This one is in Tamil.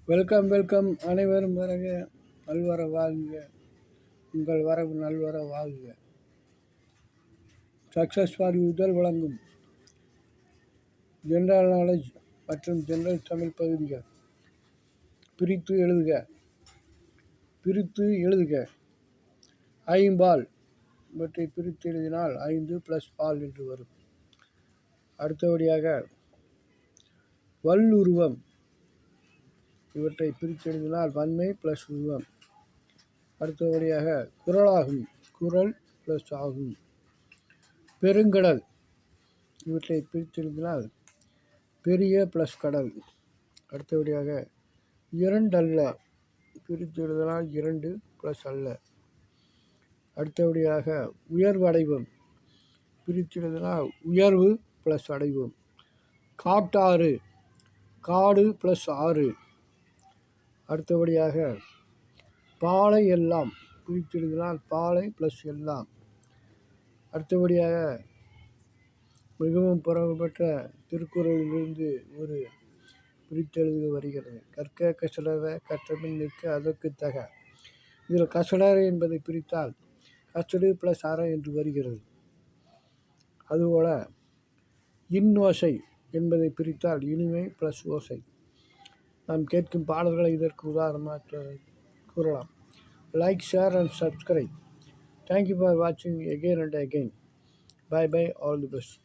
வெல்கம் வெல்கம் அனைவரும் வரக நல்வர வாழ்க. உங்கள் வரவு நல்வர வாழ்க. சக்ஸஸ் ஃபார் யூதல் வழங்கும் ஜென்ரல் நாலேஜ் மற்றும் ஜென்ரல் தமிழ் பகுதிகள். பிரித்து எழுதுக. ஐம்பால் இவற்றை பிரித்து எழுதினால் 5 + பால் என்று வரும். அடுத்தபடியாக வல்லுருவம் இவற்றை பிரித்து எழுதினால் வன்மை + உருவம். அடுத்தபடியாக குறளாகும், குறள் + ஆகும். பெருங்கடல் இவற்றை பிரித்து எழுதினால் பெரிய + கடல். அடுத்தபடியாக இரண்டல்ல பிரித்து எழுதினால் 2 + அல்ல. அடுத்தபடியாக உயர்வடைவம் பிரித்து எழுதினால் உயர்வு + அடைவோம். காட்டாறு, காடு + ஆறு. அடுத்தபடியாக பாலை எல்லாம் பிரித்து எழுதினால் பாலை + எல்லாம். அடுத்தபடியாக மிகவும் புறப்பட்ட திருக்குறளிலிருந்து ஒரு பிரித்தெழுது வருகிறது. கற்க கசடற கற்றபின் நிற்க அதற்கு தக. இதில் கசடற என்பதை பிரித்தால் கசடு + அற என்று வருகிறது. அதுபோல இன்னோசை என்பதை பிரித்தால் இனிமை + ஓசை. நாம் கேட்கும் பாடல்களை இதற்கு உதாரணமாக கூறலாம். Like, share and subscribe. Thank you for வாட்சிங் again and again. Bye bye, all the best.